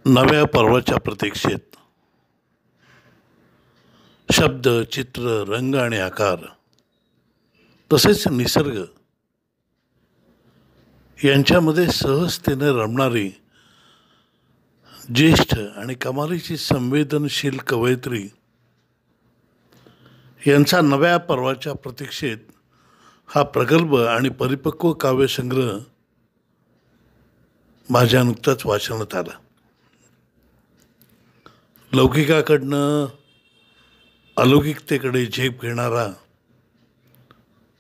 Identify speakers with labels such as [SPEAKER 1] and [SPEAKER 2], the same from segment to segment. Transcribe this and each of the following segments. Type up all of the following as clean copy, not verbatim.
[SPEAKER 1] नव्या पर्वाच्या प्रतीक्षेत शब्द, चित्र, रंग आणि आकार तसेच निसर्ग यांच्यामध्ये सहजतेने रमणारी ज्येष्ठ आणि कमालीची संवेदनशील कवयित्री यांचा नव्या पर्वाच्या प्रतीक्षेत हा प्रगल्भ आणि परिपक्व काव्यसंग्रह माझ्या नुकताच वाचनात आला. लौकिकाकडनं अलौकिकतेकडे झेप घेणारा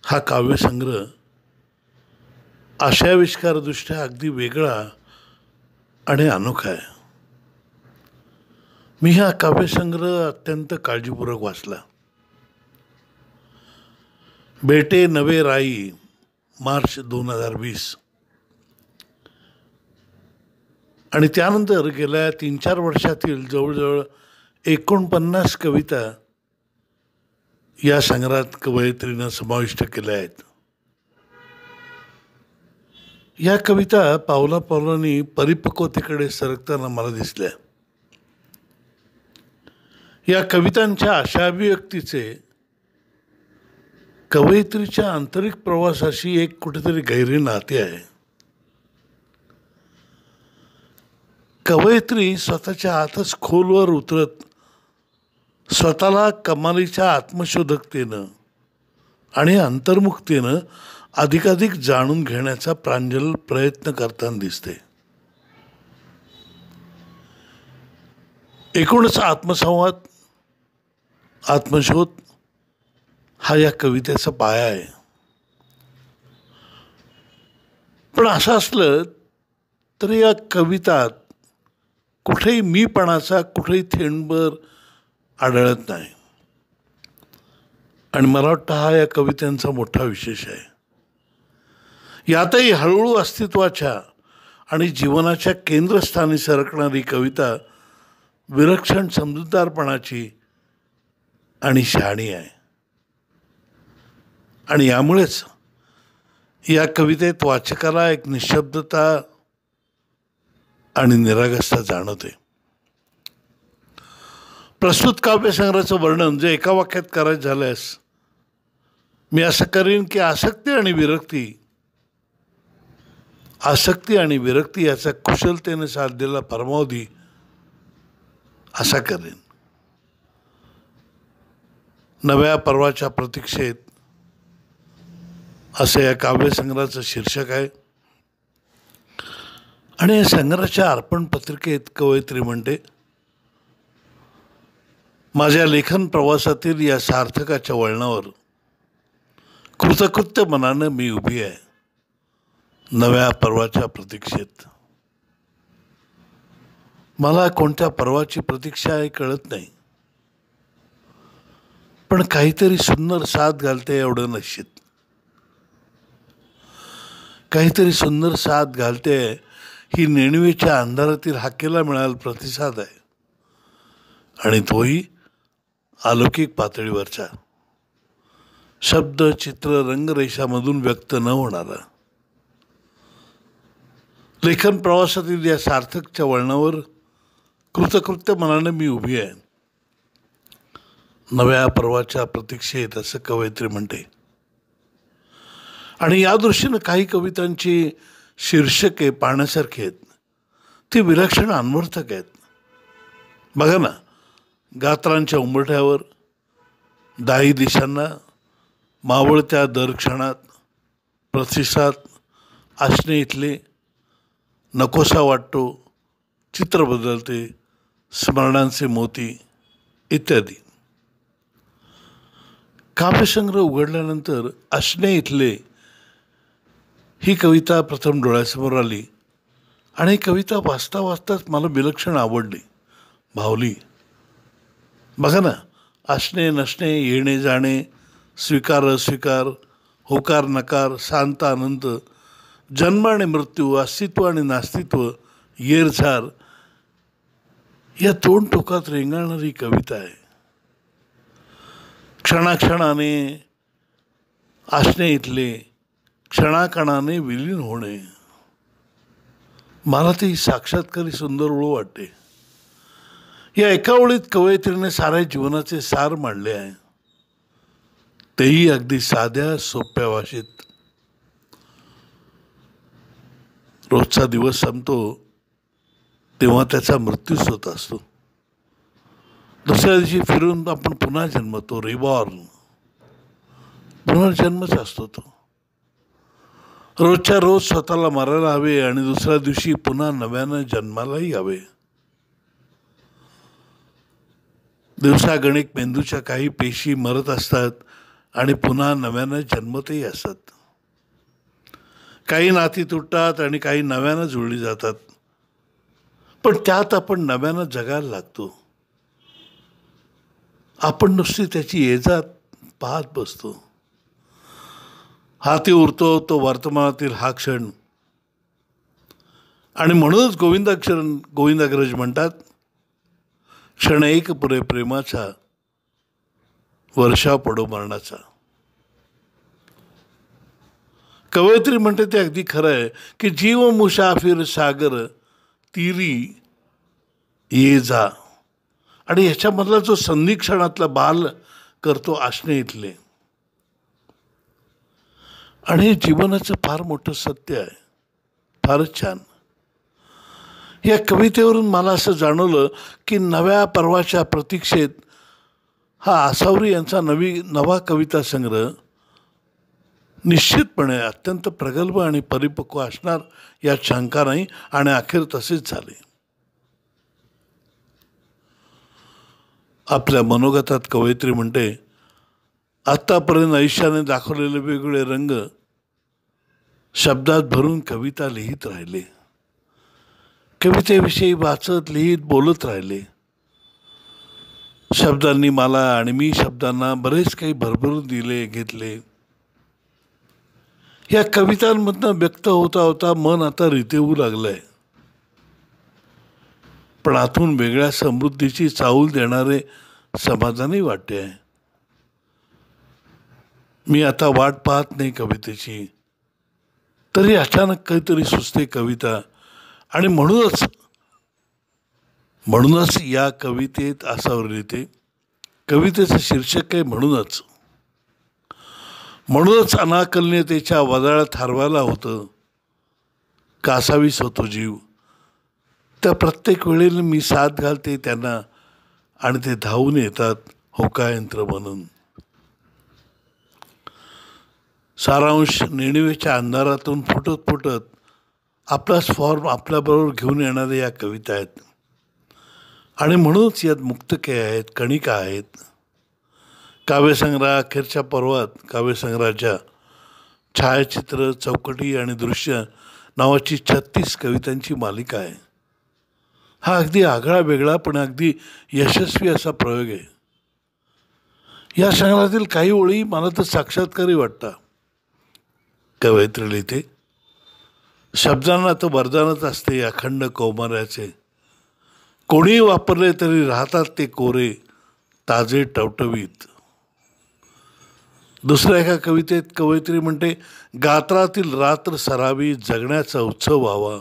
[SPEAKER 1] हा काव्यसंग्रह आशयाविष्कारदृष्ट्या अगदी वेगळा आणि अनोखा आहे. मी हा काव्यसंग्रह अत्यंत काळजीपूर्वक वाचला. बेटे नवे राई, मार्च 2020. आणि त्यानंतर गेल्या 3-4 वर्षातील जवळजवळ 49 कविता या संग्रहात कवयित्रीनं समाविष्ट केल्या आहेत. या कविता पावला पावलांनी परिपक्वतेकडे सरकताना मला दिसल्या. या कवितांच्या अशा अभिव्यक्तीचे कवयित्रीच्या आंतरिक प्रवासाशी एक कुठेतरी गहिरे नाते आहे. कवयित्री स्वतःच्या आतच खोलवर उतरत स्वतःला कमालीच्या आत्मशोधकतेनं आणि अंतर्मुखतेनं अधिकाधिक जाणून घेण्याचा प्रांजल प्रयत्न करताना दिसते. एकूणच आत्मसंवाद, आत्मशोध हा या कवितेचा पाया आहे. पण असं असलं तरी या कवितात कुठेही मीपणाचा कुठेही थेंबभर आढळत नाही. आणि मला वाटतं हा या कवितांचा मोठा विशेष आहे. यातही हळूहळू अस्तित्वाच्या आणि जीवनाच्या केंद्रस्थानी सरकणारी कविता विलक्षण समजूतदारपणाची आणि शहाणी आहे. आणि यामुळेच या कवितेत वाचकाला एक निशब्दता आणि निरागसता जाणवते. प्रस्तुत काव्यसंग्रहाचं वर्णन जे एका वाक्यात करायचं झाल्यास मी असं करीन की आसक्ती आणि विरक्ती याचा कुशलतेने साधलेला परमावधी असा करेन. नव्या पर्वाच्या प्रतीक्षेत असं या काव्यसंग्रहाचं शीर्षक आहे. आणि या संग्रहाच्या अर्पण पत्रिकेत कवयित्री म्हणते, माझ्या लेखन प्रवासातील या सार्थकाच्या वळणावर कृतकृत्य मनानं मी उभी आहे नव्या पर्वाच्या प्रतीक्षेत. मला कोणत्या पर्वाची प्रतीक्षा आहे कळत नाही, पण काहीतरी सुंदर साथ घालते एवढं निश्चित. काहीतरी सुंदर साथ घालते ही नेणिवेच्या अंधारातील हाकेला मिळालेला प्रतिसाद आहे. आणि तोही अलौकिक पातळीवरचा, शब्द, चित्र, रंगरेषामधून व्यक्त न होणारा. लेखन प्रवासातील या सार्थकच्या वळणावर कृतकृत्य मनाने मी उभी आहे नव्या पर्वाच्या प्रतीक्षेत असं कवयित्री म्हणते. आणि या दृष्टीनं काही कवितांची शीर्षके पाहण्यासारखी आहेत. ती विलक्षण अन्वर्थक आहेत. बघा ना, गात्रांच्या उंबरठ्यावर, दाही दिशांना, मावळत्या दर क्षणात, प्रतिसाद, असणे इथले, नकोसा वाटतो, चित्र बदलते, स्मरणांचे मोती इत्यादी. काव्यसंग्रह उघडल्यानंतर असणे इथले ही कविता प्रथम डोळ्यासमोर आली. आणि कविता वाचता वाचताच मला विलक्षण आवडली, भावली. बघा ना, असणे नसणे, येणे जाणे, स्वीकार अस्वीकार, होकार नकार, शांत आनंद, जन्म आणि मृत्यू, अस्तित्व आणि नास्तित्व, येरझार या 2 टोकात रेंगाळणारी कविता आहे. क्षणाक्षणाने असणे इथले, क्षणाकणाने विलीन होणे. मला ती साक्षात्कारी सुंदर ओळ वाटते. या एका ओळीत कवयित्रीने साऱ्या जीवनाचे सार मांडले आहे, तेही अगदी साध्या सोप्या भाषेत. रोजचा दिवस संपतो तेव्हा त्याचा मृत्यूच होत असतो. दुसऱ्या दिवशी फिरून आपण पुन्हा जन्मतो, रिबॉर्न. पुनर्जन्मच असतो तो. रोजच्या रोज स्वतःला मारायला हवे आणि दुसऱ्या दिवशी पुन्हा नव्यानं जन्मालाही हवे. दिवसागणिक मेंदूच्या काही पेशी मरत असतात आणि पुन्हा नव्यानं जन्मतही असतात. काही नाती तुटतात आणि काही नव्यानं जुळली जातात, पण त्यात आपण नव्यानं जगायला लागतो. आपण नुसती त्याची ये-जा पाहत बसतो. हाती उरतो तो वर्तमानातील हा क्षण. आणि म्हणूनच गोविंदाग्रज म्हणतात, क्षण एक पुरे प्रेमाचा, वर्षा पडो मरणाचा. कवयित्री म्हणते ते अगदी खरं आहे की जीव मुसाफिर सागर तीरी ये जा. आणि ह्याच्यामधला जो संधिक्षणातला बाल करतो आशने इथले, आणि हे जीवनाचं फार मोठं सत्य आहे. फारच छान. या कवितेवरून मला असं जाणवलं की नव्या पर्वाच्या प्रतीक्षेत हा आसावरी यांचा नवा कविता संग्रह निश्चितपणे अत्यंत प्रगल्भ आणि परिपक्व असणार यात शंका नाही. आणि अखेर तसेच झाले. आपल्या मनोगतात कवयित्री म्हणते, आत्तापर्यंत आयुष्याने दाखवलेले वेगवेगळे रंग शब्दात भरून कविता लिहित राहिले. कवितेविषयी वाचत, लिहित, बोलत राहिले. शब्दांनी मला आणि मी शब्दांना बरेच काही भरभरून दिले, घेतले. या कवितांमधनं व्यक्त होता होता मन आता रितेवू लागलंय. पण आतून वेगळ्या समृद्धीची चाहूल देणारे समाधानही वाटते आहे. मी आता वाट पाहत नाही कवितेची, तरी अचानक काहीतरी सुचते कविता. आणि म्हणूनच या कवितेत आसावरी लिहिते. कवितेचं शीर्षक आहे म्हणूनच अनाकलनीयतेच्या वजाळ्यात हरवायला होतं, कासावीस होतो जीव. त्या प्रत्येक वेळेला मी साथ घालते त्यांना आणि ते धावून येतात होकायंत्र म्हणून. सारांश निणिवेच्या अंधारातून फुटत फुटत आपलाच फॉर्म आपल्याबरोबर घेऊन येणाऱ्या या कविता आहेत. आणि म्हणूनच यात मुक्तके आहेत, कणिका आहेत. काव्यसंग्रह अखेरच्या पर्वात काव्यसंग्रहाच्या छायाचित्र, चौकटी आणि दृश्य नावाची 36 कवितांची मालिका आहे. हा अगदी आगळा वेगळा पण अगदी यशस्वी असा प्रयोग आहे. या संग्रहातील काही ओळी मला तर साक्षात्कारी वाटतात. कवयित्री लिहिते, शब्दांना तर वरदानच असते अखंड कौमार्याचे. कोणीही वापरले तरी राहतात ते कोरे, ताजे, टवटवीत. दुसऱ्या एका कवितेत कवयित्री म्हणते, गात्रातील रात्र सरावी जगण्याचा उत्सव व्हावा.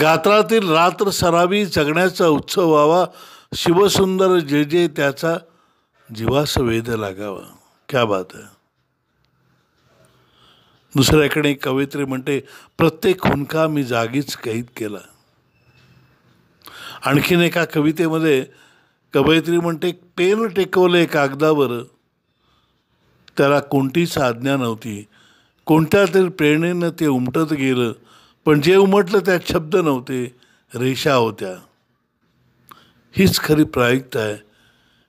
[SPEAKER 1] गात्रातील रात्र सरावी जगण्याचा उत्सव व्हावा. शिवसुंदर जे जे त्याचा जीवास वेध लागावा. क्या बात आहे. दुसऱ्याकडे कवयित्री म्हणते, प्रत्येक हुंदका मी जागीच कैद केला. आणखीन एका कवितेमध्ये कवयित्री म्हणते, पेन टेकवले कागदावर, त्याला कोणतीच आज्ञा नव्हती. कोणत्या तरी प्रेरणेनं ते उमटत गेलं, पण जे उमटलं त्यात शब्द नव्हते, रेषा होत्या. हीच खरी प्रायिकता आहे.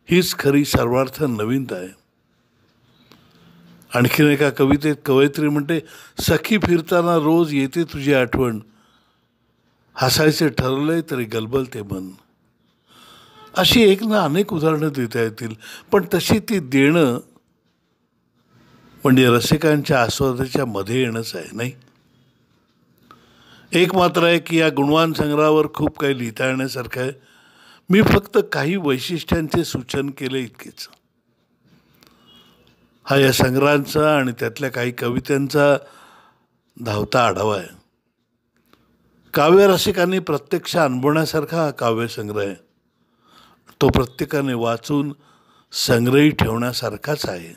[SPEAKER 1] हीच खरी सर्वार्थ नवीनता आहे. आणखीन एका कवितेत कवयित्री म्हणते, सखी फिरताना रोज येते तुझी आठवण, हसायचे ठरवलंय तरी गलबलते मन. अशी एक ना अनेक उदाहरणं देता येतील, पण तशी ती देणं म्हणजे रसिकांच्या आस्वादाच्या मध्ये येणंच आहे, नाही? एक मात्र आहे की या गुणवान संग्रहावर खूप काही लिहिता येण्यासारखं आहे. मी फक्त काही वैशिष्ट्यांचे सूचन केले इतकेच. हा या संग्रहांचा आणि त्यातल्या काही कवितांचा धावता आढावा आहे. काव्यरसिकांनी प्रत्यक्ष अनुभवण्यासारखा हा काव्यसंग्रह आहे. तो प्रत्येकाने वाचून संग्रही ठेवण्यासारखाच आहे.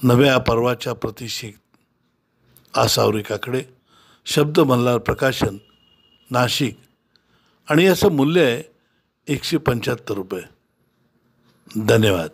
[SPEAKER 1] नव्या पर्वाच्या प्रतिष्ठित आसावरी काकडे, शब्द मल्हार प्रकाशन, नाशिक. आणि याचं मूल्य आहे 175 रुपये. धन्यवाद.